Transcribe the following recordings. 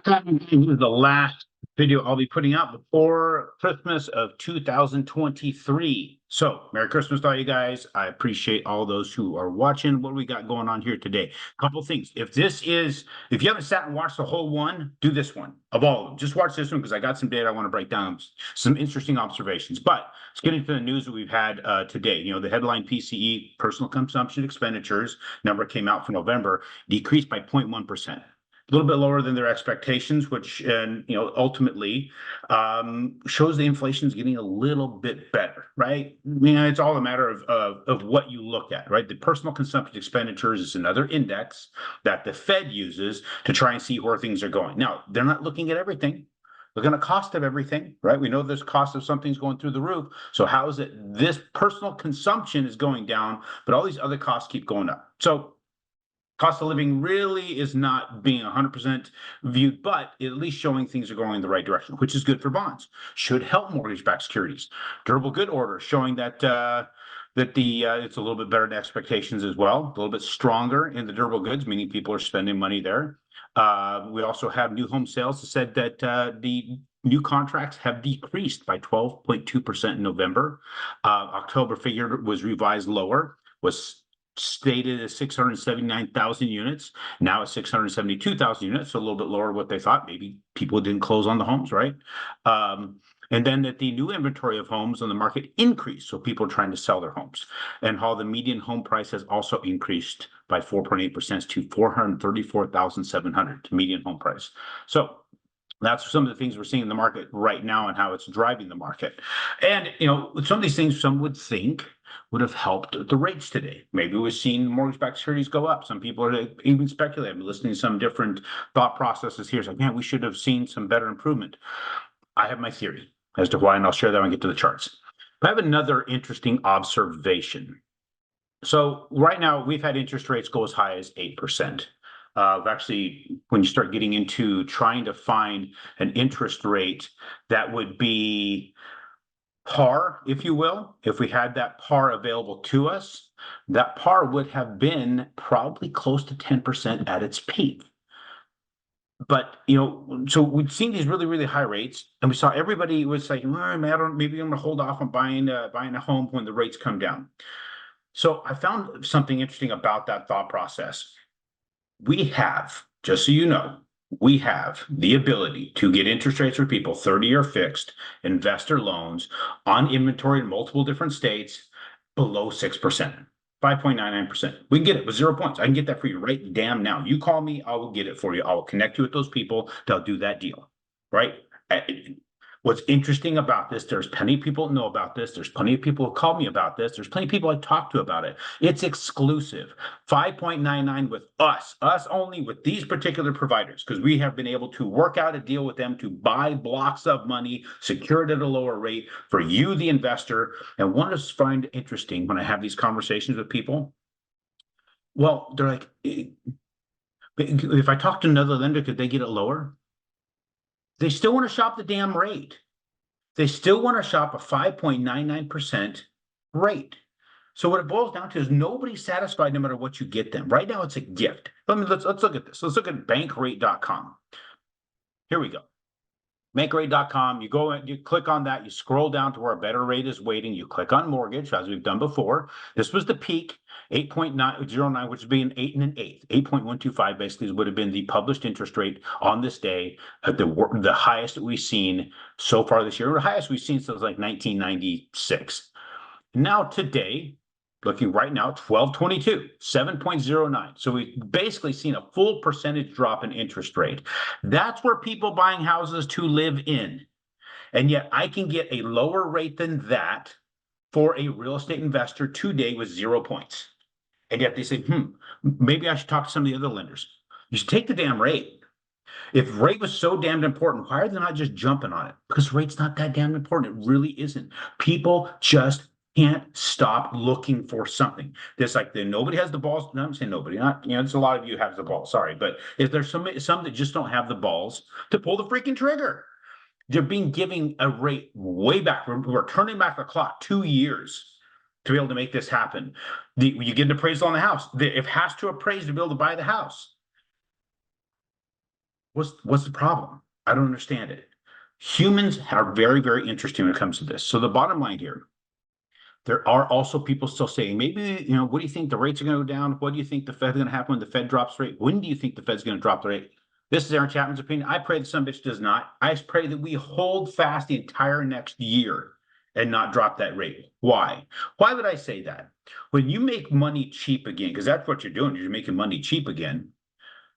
This is the last video I'll be putting out before Christmas of 2023. So, Merry Christmas to all you guys. I appreciate all those who are watching. What do we got going on here today? A couple things. If you haven't sat and watched the whole one, do this one of all of them. Just watch this one because I got some data I want to break down, some interesting observations. But let's get into the news that we've had today. The headline PCE, personal consumption expenditures number came out for November, decreased by 0.1%. A little bit lower than their expectations, which ultimately shows the inflation is getting a little bit better, right? It's all a matter of what you look at, right? The personal consumption expenditures is another index that the Fed uses to try and see where things are going. Now, they're not looking at everything. Looking at cost of everything, right? We know this cost of something's going through the roof. So how is it this personal consumption is going down, but all these other costs keep going up? So cost of living really is not being 100% viewed, but at least showing things are going in the right direction, which is good for bonds. Should help mortgage-backed securities. Durable good order showing that it's a little bit better than expectations as well. A little bit stronger in the durable goods, meaning people are spending money there. We also have new home sales that said that the new contracts have decreased by 12.2% in November. October figure was revised lower, was stated as 679,000 units, now it's 672,000 units, so a little bit lower what they thought. Maybe people didn't close on the homes, right? And then that the new inventory of homes on the market increased, so people are trying to sell their homes. And how the median home price has also increased by 4.8% to 434,700 median home price. So that's some of the things we're seeing in the market right now and how it's driving the market. And, some of these things some would think would have helped the rates today. Maybe we've seen mortgage-backed securities go up. Some people are even speculating. I'm listening to some different thought processes here. It's like, man, we should have seen some better improvement. I have my theory as to why, and I'll share that when I get to the charts. But I have another interesting observation. So right now, we've had interest rates go as high as 8%. Actually, when you start getting into trying to find an interest rate that would be par, if you will, if we had that par available to us, that par would have been probably close to 10% at its peak. But, so we've seen these really, really high rates, and we saw everybody was like, maybe I'm going to hold off on buying a home when the rates come down. So I found something interesting about that thought process. We have, just so you know, we have the ability to get interest rates for people, 30-year fixed, investor loans on inventory in multiple different states below 6%, 5.99%. We can get it with 0 points. I can get that for you right damn now. You call me, I will get it for you. I will connect you with those people. They'll do that deal, right? What's interesting about this, there's plenty of people who know about this. There's plenty of people who call me about this. There's plenty of people I talk to about it. It's exclusive. 5.99 with us only with these particular providers, because we have been able to work out a deal with them to buy blocks of money, secured at a lower rate for you, the investor. And what I find interesting when I have these conversations with people, well, they're like, if I talk to another lender, could they get it lower? They still want to shop the damn rate. They still want to shop a 5.99% rate. So what it boils down to is nobody's satisfied no matter what you get them. Right now, it's a gift. Let's look at this. Let's look at bankrate.com. Here we go. Bankrate.com. You go and you click on that. You scroll down to where a better rate is waiting. You click on mortgage, as we've done before. This was the peak. 8.909, which would be an 8 and an 8th. 8.125 basically would have been the published interest rate on this day, at the highest that we've seen so far this year, or the highest we've seen since like 1996. Now today, looking right now, 12/22, 7.09. So we've basically seen a full percentage drop in interest rate. That's where people buying houses to live in. And yet I can get a lower rate than that for a real estate investor today with 0 points. And yet they say, maybe I should talk to some of the other lenders. You should take the damn rate. If rate was so damn important, why are they not just jumping on it? Because rate's not that damn important. It really isn't. People just can't stop looking for something. There's like nobody has the balls. No, I'm saying nobody. Not it's a lot of you have the balls. Sorry, but if there's some that just don't have the balls to pull the freaking trigger. They're being given a rate way back. We're turning back the clock 2 years to be able to make this happen. You get an appraisal on the house. It has to appraise to be able to buy the house. What's the problem? I don't understand it. Humans are very, very interesting when it comes to this. So the bottom line here, there are also people still saying, maybe, what do you think the rates are going to go down? What do you think the Fed's going to happen when the Fed drops rate? When do you think the Fed's going to drop the rate? This is Aaron Chapman's opinion. I pray that some bitch does not. I pray that we hold fast the entire next year and not drop that rate. Why? Why would I say that? When you make money cheap again, because that's what you're doing, you're making money cheap again,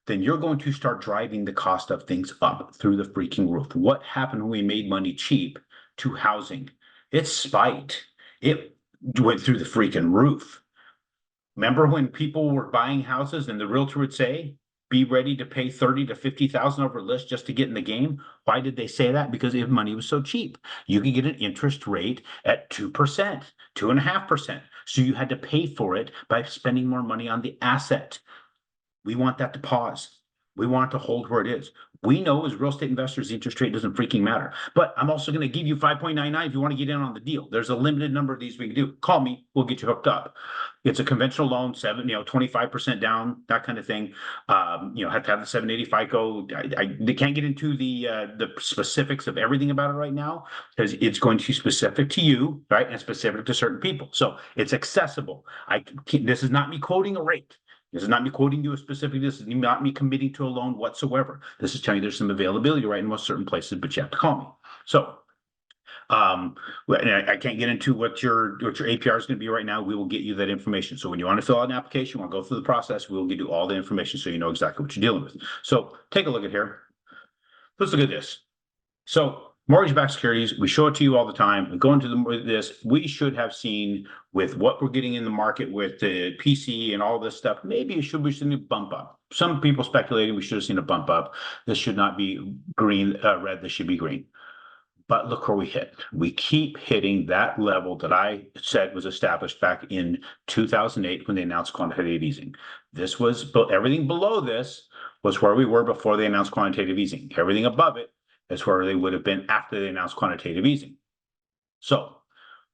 then you're going to start driving the cost of things up through the freaking roof. What happened when we made money cheap to housing? It spiked. It went through the freaking roof. Remember when people were buying houses and the realtor would say, be ready to pay 30 to 50,000 over list just to get in the game? Why did they say that? Because if money was so cheap. You could get an interest rate at 2%, 2.5%. So you had to pay for it by spending more money on the asset. We want that to pause. We want it to hold where it is. We know as real estate investors, the interest rate doesn't freaking matter. But I'm also going to give you 5.99 if you want to get in on the deal. There's a limited number of these we can do. Call me. We'll get you hooked up. It's a conventional loan, 25% down, that kind of thing. Have to have the 780 FICO. They can't get into the specifics of everything about it right now because it's going to be specific to you, right, and specific to certain people. So it's accessible. This is not me quoting a rate. This is not me quoting you a specific. This is not me committing to a loan whatsoever. This is telling you there's some availability right in most certain places, but you have to call me. So I can't get into what your APR is going to be right now. We will get you that information. So when you want to fill out an application, want to go through the process, we will give you all the information so you know exactly what you're dealing with. So take a look at here. Let's look at this. So mortgage-backed securities, we show it to you all the time. And going to this, we should have seen with what we're getting in the market with the PC and all this stuff, maybe we should have seen a bump up. Some people speculating we should have seen a bump up. This should not be red. This should be green. But look where we hit. We keep hitting that level that I said was established back in 2008 when they announced quantitative easing. This was everything below this was where we were before they announced quantitative easing. Everything above it is where they would have been after they announced quantitative easing. So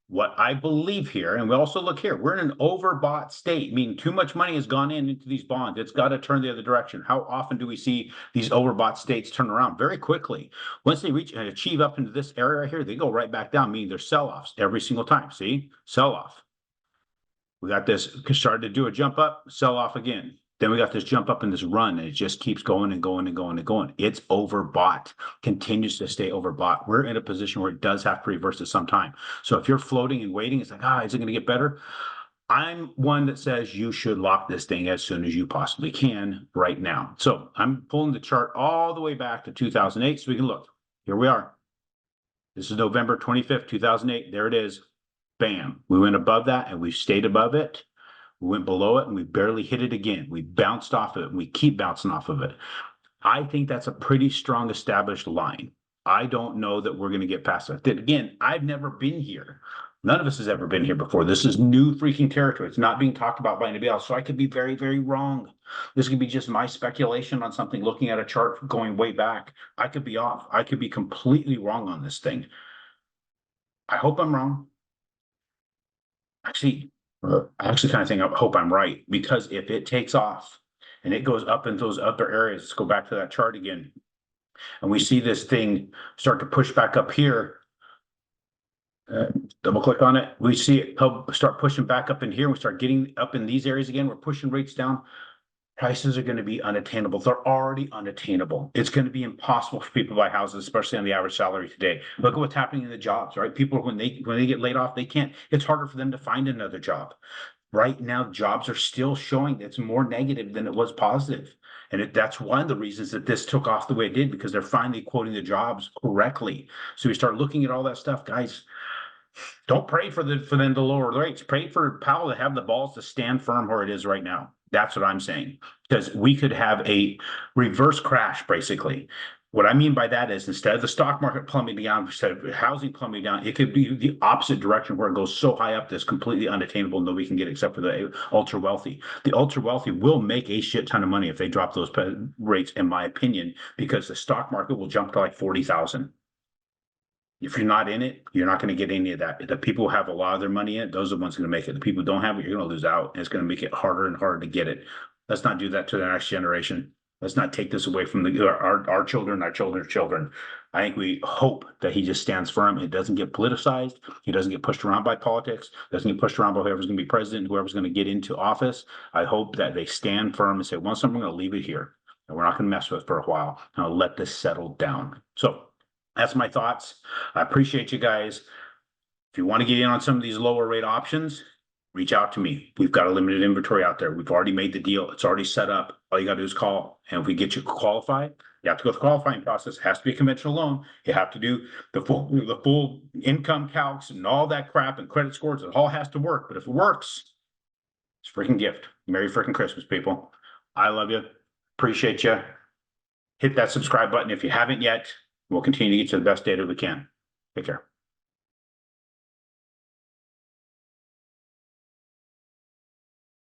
what I believe here, and we also look here, we're in an overbought state, meaning too much money has gone into these bonds. It's got to turn the other direction. How often do we see these overbought states turn around? Very quickly. Once they reach and achieve up into this area right here, they go right back down, meaning there's sell-offs every single time. See? Sell-off. We got this started to do a jump up, sell off again. Then we got this jump up in this run, and it just keeps going and going and going and going. It's overbought, continues to stay overbought. We're in a position where it does have to reverse at some time. So if you're floating and waiting, it's like, is it going to get better? I'm one that says you should lock this thing as soon as you possibly can right now. So I'm pulling the chart all the way back to 2008 so we can look. Here we are. This is November 25th, 2008. There it is. Bam. We went above that and we stayed above it. We went below it and we barely hit it again. We bounced off of it and we keep bouncing off of it. I think that's a pretty strong established line. I don't know that we're going to get past that. Then again, I've never been here. None of us has ever been here before. This is new freaking territory. It's not being talked about by anybody else. So I could be very, very wrong. This could be just my speculation on something, looking at a chart going way back. I could be off. I could be completely wrong on this thing. I hope I'm wrong. I actually kind of think I hope I'm right, because if it takes off and it goes up in those upper areas, let's go back to that chart again, and we see this thing start to push back up here, double click on it, we see it start pushing back up in here, and we start getting up in these areas again, we're pushing rates down. Prices are going to be unattainable. They're already unattainable. It's going to be impossible for people to buy houses, especially on the average salary today. Look at what's happening in the jobs, right? People, when they get laid off, they can't, it's harder for them to find another job. Right now, jobs are still showing it's more negative than it was positive. And that's one of the reasons that this took off the way it did, because they're finally quoting the jobs correctly. So we start looking at all that stuff, guys. Don't pray for them to lower the rates. Pray for Powell to have the balls to stand firm where it is right now. That's what I'm saying, because we could have a reverse crash, basically. What I mean by that is, instead of the stock market plummeting down, instead of housing plummeting down, it could be the opposite direction, where it goes so high up that's completely unattainable, nobody can get except for the ultra wealthy. The ultra wealthy will make a shit ton of money if they drop those rates, in my opinion, because the stock market will jump to like 40,000. If you're not in it, you're not going to get any of that. The people who have a lot of their money in it, those are the ones going to make it. The people who don't have it, you're going to lose out, and it's going to make it harder and harder to get it. Let's not do that to the next generation. Let's not take this away from our children, our children's children. I think we hope that he just stands firm. It doesn't get politicized. He doesn't get pushed around by politics. Doesn't get pushed around by whoever's going to be president, whoever's going to get into office. I hope that they stand firm and say, once I'm going to leave it here, and we're not going to mess with it for a while. I'll let this settle down. So that's my thoughts. I appreciate you guys. If you want to get in on some of these lower rate options, reach out to me. We've got a limited inventory out there. We've already made the deal. It's already set up. All you got to do is call. And if we get you qualified, you have to go through the qualifying process. It has to be a conventional loan. You have to do the full income calcs and all that crap and credit scores. It all has to work. But if it works, it's a freaking gift. Merry freaking Christmas, people. I love you. Appreciate you. Hit that subscribe button if you haven't yet. We'll continue to get you the best data we can. Take care.